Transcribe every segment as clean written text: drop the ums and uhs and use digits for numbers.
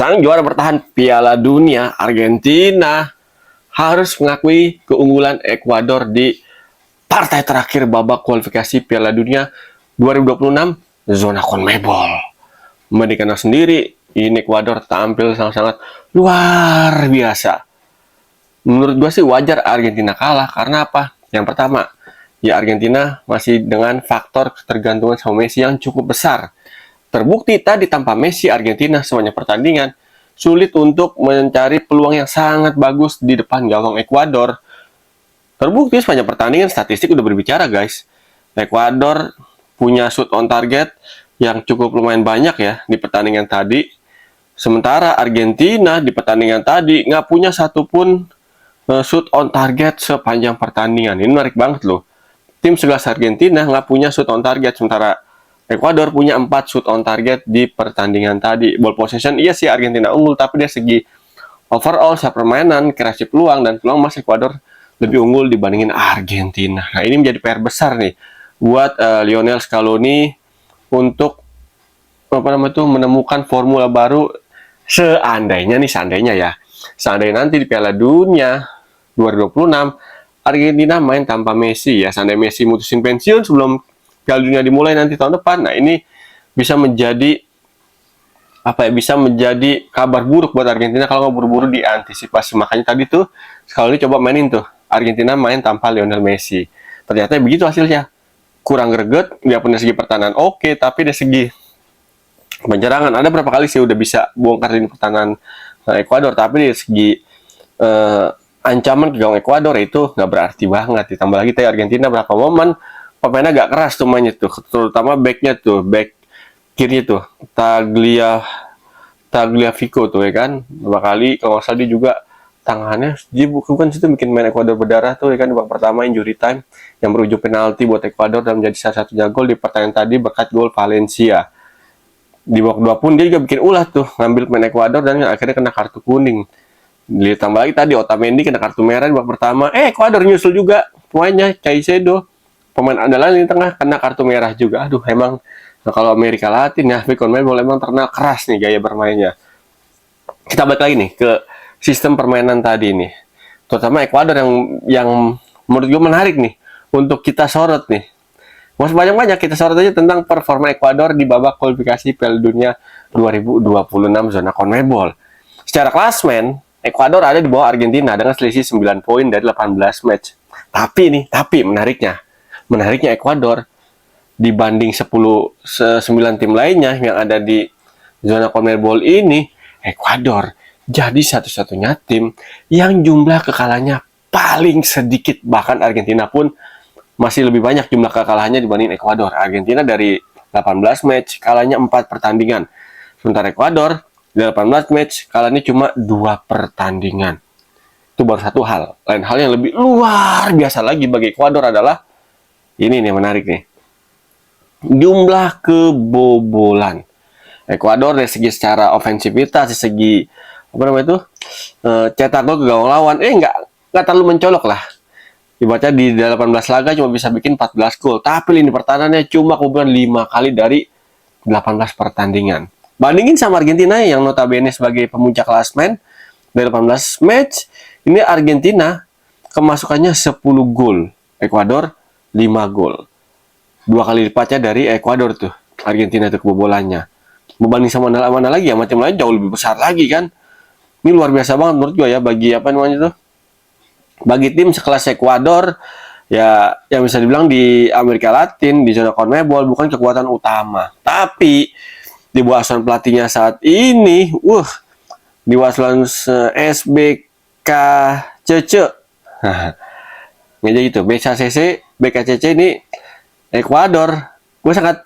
Sang juara bertahan Piala Dunia, Argentina harus mengakui keunggulan Ekuador di partai terakhir babak kualifikasi Piala Dunia 2026 zona CONMEBOL. Mendikannya sendiri, ini Ekuador tampil sangat-sangat luar biasa. Menurut gue sih wajar Argentina kalah, karena apa? Yang pertama, ya Argentina masih dengan faktor ketergantungan sama Messi yang cukup besar. Terbukti tadi tanpa Messi, Argentina semuanya pertandingan sulit untuk mencari peluang yang sangat bagus di depan gawang Ekuador. Terbukti sepanjang pertandingan, statistik udah berbicara guys. Ekuador punya shoot on target yang cukup lumayan banyak ya di pertandingan tadi. Sementara Argentina di pertandingan tadi nggak punya satupun shoot on target sepanjang pertandingan. Ini menarik banget loh. Tim sekelas Argentina nggak punya shoot on target, sementara Ekuador punya 4 shoot on target di pertandingan tadi. Ball possession, iya sih Argentina unggul, tapi dari segi overall, permainan, kreasi peluang, dan peluang Mas Ekuador lebih unggul dibandingin Argentina. Nah, ini menjadi PR besar nih buat Lionel Scaloni untuk menemukan formula baru seandainya nanti di Piala Dunia 2026 Argentina main tanpa Messi ya. Seandainya Messi mutusin pensiun sebelum Piala Dunia dimulai nanti tahun depan, nah ini bisa menjadi bisa menjadi kabar buruk buat Argentina kalau nggak buru-buru diantisipasi. Makanya tadi tuh Scaloni coba mainin tuh Argentina main tanpa Lionel Messi. Ternyata begitu hasilnya, kurang greget. Dia punya segi pertahanan oke, tapi dari segi penyerangan ada berapa kali sih udah bisa bongkar di pertahanan Ekuador, tapi dari segi ancaman ke gawang Ekuador itu nggak berarti banget. Ditambah lagi tadi Argentina berapa momen pemainnya agak keras tuh mainnya tuh, terutama backnya tuh, back kiri tuh Tagliafico tuh ya kan, beberapa kali kalau nggak salah dia juga tangannya dia bukan situ bikin main Ekuador berdarah tuh ya kan. Babak pertama injury time yang berujung penalti buat Ekuador dan menjadi salah satunya gol di pertandingan tadi berkat gol Valencia. Di babak kedua pun dia juga bikin ulah tuh, ngambil main Ekuador dan akhirnya kena kartu kuning. Ditambah lagi tadi Otamendi kena kartu merah di babak pertama. Ekuador nyusul juga pemainnya, Caicedo, pemain andalan di tengah, kena kartu merah juga. Aduh, emang kalau Amerika Latin ya, CONMEBOL emang terkenal keras nih gaya bermainnya. Kita balik lagi nih ke sistem permainan tadi nih, terutama Ekuador yang menurut gue menarik nih untuk kita sorot nih. Mas banyak kita sorot aja tentang performa Ekuador di babak kualifikasi Piala Dunia 2026 zona CONMEBOL. Secara klasmen, Ekuador ada di bawah Argentina dengan selisih 9 poin dari 18 match. Tapi menariknya Ekuador dibanding 9 tim lainnya yang ada di zona CONMEBOL ini, Ekuador jadi satu-satunya tim yang jumlah kekalahannya paling sedikit. Bahkan Argentina pun masih lebih banyak jumlah kekalahannya dibanding Ekuador. Argentina dari 18 match kalahnya 4 pertandingan. Sementara Ekuador dari 18 match kalahnya cuma 2 pertandingan. Itu baru satu hal. Lain hal yang lebih luar biasa lagi bagi Ekuador adalah ini nih, menarik nih, jumlah kebobolan. Ekuador dari segi secara ofensivitas, dari segi cetak gol ke gawang lawan, nggak terlalu mencolok lah. Ibaratnya di 18 laga cuma bisa bikin 14 gol, tapi lini pertahanannya cuma kebobolan 5 kali dari 18 pertandingan. Bandingin sama Argentina yang notabene sebagai pemuncak klasmen dari 18 match, ini Argentina kemasukannya 10 gol, Ekuador 5 gol. 2 kali lipatnya dari Ekuador tuh, Argentina tuh kebobolannya. Berbanding sama mana lagi ya, tim lain jauh lebih besar lagi kan. Ini luar biasa banget menurut gue ya bagi tim sekelas Ekuador ya, yang bisa dibilang di Amerika Latin di zona CONMEBOL bukan kekuatan utama. Tapi di bawah asuhan pelatihnya saat ini, di bawah asuhan SBKCC. Jadi gitu, BKCC ini Ekuador, gue sangat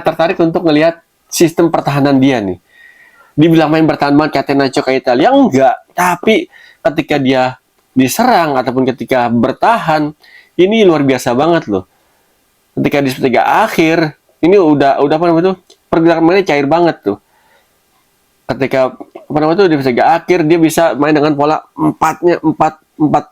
tertarik untuk ngelihat sistem pertahanan dia nih. Dibilang main bertahan banget Catenaccio kayak Italia, enggak. Tapi ketika dia diserang ataupun ketika bertahan, ini luar biasa banget loh. Ketika di sepertiga akhir, ini udah pergerakan mainnya cair banget tuh. Ketika di sepertiga akhir dia bisa main dengan pola 4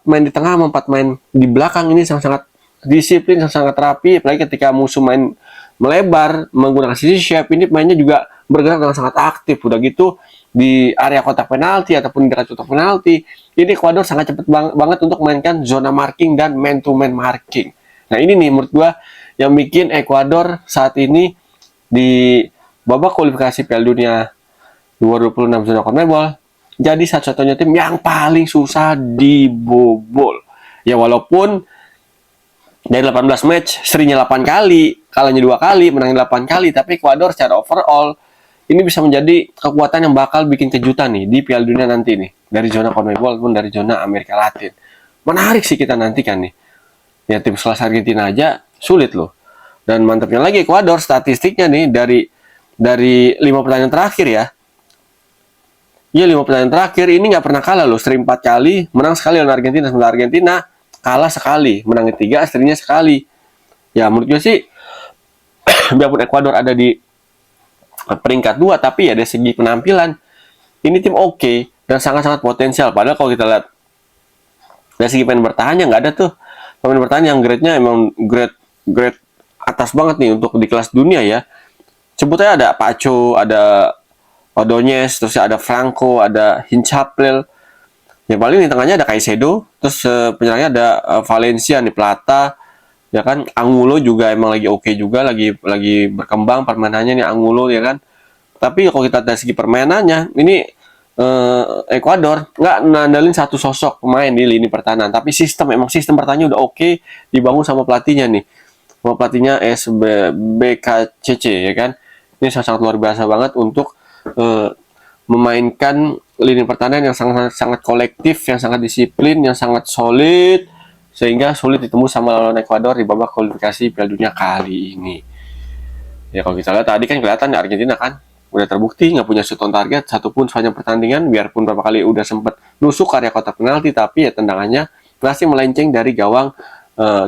main di tengah, 4 main di belakang. Ini sangat disiplin, sangat rapi. Apalagi ketika musuh main melebar menggunakan sisi shape, ini mainnya juga bergerak dengan sangat aktif. Udah gitu di area kotak penalti ataupun di dekat kotak penalti, ini Ekuador sangat cepat banget untuk mainkan zona marking dan man to man marking. Nah, ini nih menurut gua yang bikin Ekuador saat ini di babak kualifikasi Piala Dunia 2026 zona CONMEBOL jadi satu-satunya tim yang paling susah dibobol. Ya walaupun dari 18 match serinya 8 kali, kalahnya 2 kali, menangnya 8 kali, tapi Ekuador secara overall ini bisa menjadi kekuatan yang bakal bikin kejutan nih di Piala Dunia nanti nih, dari zona CONMEBOL maupun dari zona Amerika Latin. Menarik sih kita nantikan nih. Ya tim sekelas Argentina aja sulit loh. Dan mantapnya lagi Ekuador statistiknya nih dari 5 pertandingan terakhir ya. Iya 5 pertandingan terakhir ini nggak pernah kalah loh, seri 4 kali, menang sekali lawan Argentina, sementara Argentina kalah sekali, menang 3, serinya sekali. Ya menurut gue sih, biarpun Ekuador ada di peringkat 2, tapi ya dari segi penampilan, ini tim oke dan sangat-sangat potensial. Padahal kalau kita lihat dari segi pemain bertahannya nggak ada tuh pemain bertahan yang grade-nya emang grade atas banget nih untuk di kelas dunia ya. Sebutnya ada Pacho, ada Ordonez, terus ada Franco, ada Hincapié. Ya paling di tengahnya ada Caicedo, terus penyerangnya ada Valencia nih, Plata, ya kan. Angulo juga emang lagi oke juga, lagi berkembang permainannya nih Angulo ya kan. Tapi kalau kita dari segi permainannya, ini Ekuador nggak nandalin satu sosok pemain di lini pertahanan, tapi emang sistem pertahanannya udah oke dibangun sama pelatihnya nih, sama pelatihnya BKCC ya kan. Ini sangat luar biasa banget untuk memainkan lini pertahanan yang sangat kolektif, yang sangat disiplin, yang sangat solid, sehingga sulit ditemu sama lawan Ekuador di babak kualifikasi Piala Dunia kali ini. Ya kalau kita lihat tadi kan kelihatan Argentina kan udah terbukti nggak punya shoot on target satupun sepanjang pertandingan, biarpun berapa kali udah sempat nusuk area kotak penalti, tapi ya tendangannya masih melenceng dari gawang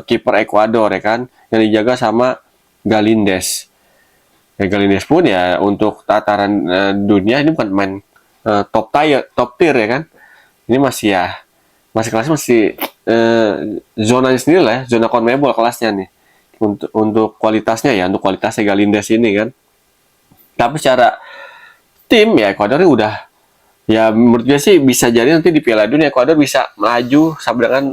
kiper Ekuador ya kan, yang dijaga sama Galíndez. Ya, Galíndez pun ya untuk tataran dunia ini bukan main top tier ya kan. Ini masih kelasnya masih zonanya sendiri lah ya, zona CONMEBOL kelasnya nih. Untuk kualitasnya ya, untuk kualitasnya Galíndez ini kan. Tapi secara tim ya Ekuador ini udah ya menurut gue sih bisa jadi nanti di Piala Dunia Ekuador bisa melaju sampai dengan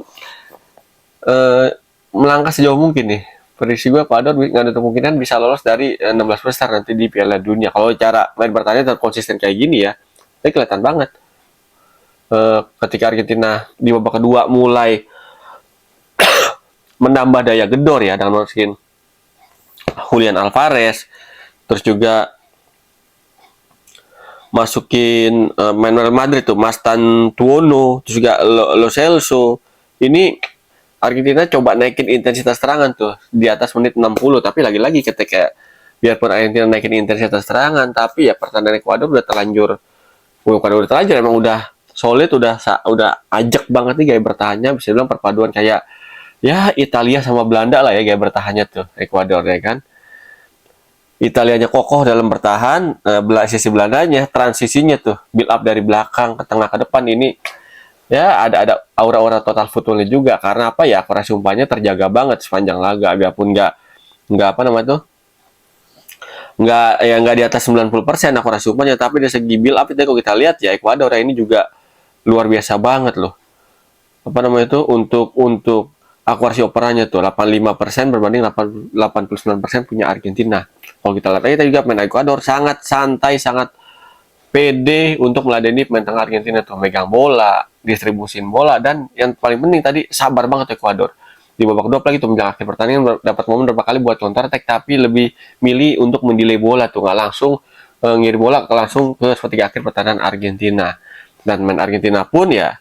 melangkah sejauh mungkin nih. Prediksi gue Ekuador nggak ada kemungkinan bisa lolos dari 16 besar nanti di Piala Dunia. Kalau cara main bertanya terkonsisten kayak gini ya, ini kelihatan banget. Ketika Argentina di babak kedua mulai menambah daya gedor ya dengan masukin Julian Alvarez, terus juga masukin main Real Madrid tuh Mastan Tuono, terus juga Lo Celso. Ini Argentina coba naikin intensitas serangan tuh di atas menit 60, tapi lagi-lagi ketika biarpun Argentina naikin intensitas serangan, tapi ya pertahanan Ekuador udah terlanjur, emang udah solid, udah ajak banget nih gaya bertahannya, bisa bilang perpaduan kayak ya Italia sama Belanda lah ya gaya bertahannya tuh Ekuador ya kan. Italianya kokoh dalam bertahan, sisi Belandanya transisinya tuh build up dari belakang ke tengah ke depan, ini ya ada aura-aura total footballnya juga, karena apa ya, akurasi umpannya terjaga banget sepanjang laga, biarpun nggak apa namanya tuh nggak di atas 90% akurasi umpannya, tapi dari segi build up itu kalau kita lihat ya Ekuador ini juga luar biasa banget loh, apa namanya itu untuk akurasi operannya tuh 85% berbanding 89% punya Argentina. Kalau kita lihat aja juga main Ekuador sangat santai, sangat pede untuk meladeni pemain tengah Argentina tuh, megang bola, distribusin bola, dan yang paling penting tadi sabar banget Ekuador. Di babak kedua lagi tuh menjelang akhir pertandingan dapat momen berapa kali buat counter attack, tapi lebih milih untuk mendelay bola tuh, nggak langsung ngirim bola langsung ke seperti akhir pertandingan Argentina. Dan main Argentina pun ya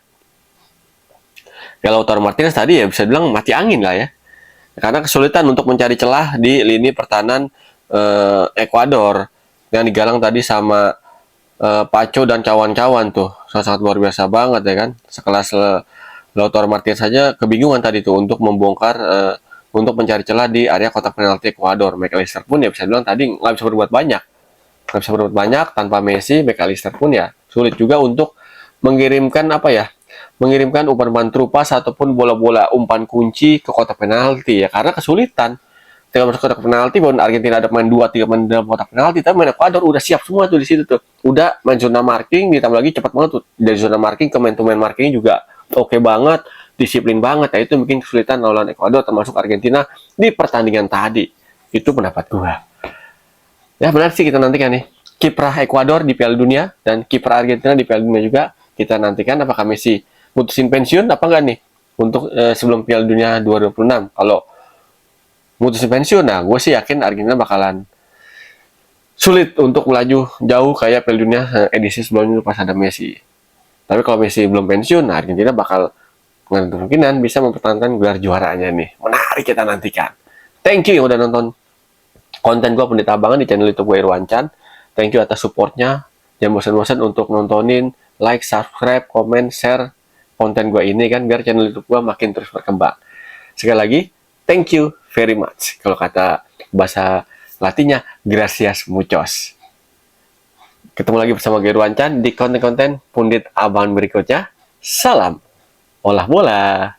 Lautaro Martinez tadi ya bisa bilang mati angin lah ya, karena kesulitan untuk mencari celah di lini pertahanan Ekuador yang digalang tadi sama Pacho dan kawan-kawan tuh sangat luar biasa banget ya kan. Sekelas Lautaro Martinez saja kebingungan tadi tuh untuk membongkar untuk mencari celah di area kotak penalti Ekuador. McAllister pun ya bisa bilang tadi nggak bisa berbuat banyak tanpa Messi. McAllister pun ya sulit juga untuk mengirimkan umpan-umpan terupas ataupun bola-bola umpan kunci ke kotak penalti ya, karena kesulitan Ketika masuk kotak penalti, walaupun Argentina ada main 2-3 main dalam kotak penalti, tapi main Ekuador udah siap semua tuh di situ tuh. Udah main zona marking, ditambah lagi cepat banget tuh. Dari zona marking ke main to main marking juga oke banget, disiplin banget. Ya itu bikin kesulitan lawan Ekuador termasuk Argentina di pertandingan tadi. Itu pendapat gua. Ya benar sih, kita nantikan nih kiprah Ekuador di Piala Dunia dan kiprah Argentina di Piala Dunia juga. Kita nantikan apakah Messi mutusin pensiun apa enggak nih untuk sebelum Piala Dunia 2026. Kalau mutusin pensiun, nah gue sih yakin Argentina bakalan sulit untuk melaju jauh kayak Piala Dunia edisi sebelumnya pas ada Messi. Tapi kalau Messi belum pensiun, nah Argentina bakal kemungkinan bisa mempertahankan gelar juaranya nih. Menarik kita nantikan. Thank you yang udah nonton konten gue Pendeta Abangan di channel YouTube gue Irwancan. Thank you atas supportnya. Jangan bosan-bosan untuk nontonin, like, subscribe, komen, share konten gue ini kan biar channel YouTube gue makin terus berkembang. Sekali lagi, thank you very much. Kalau kata bahasa Latinnya, gracias muchos. Ketemu lagi bersama gue Irwancan di konten-konten Pundit Abangan berikutnya. Salam olah bola.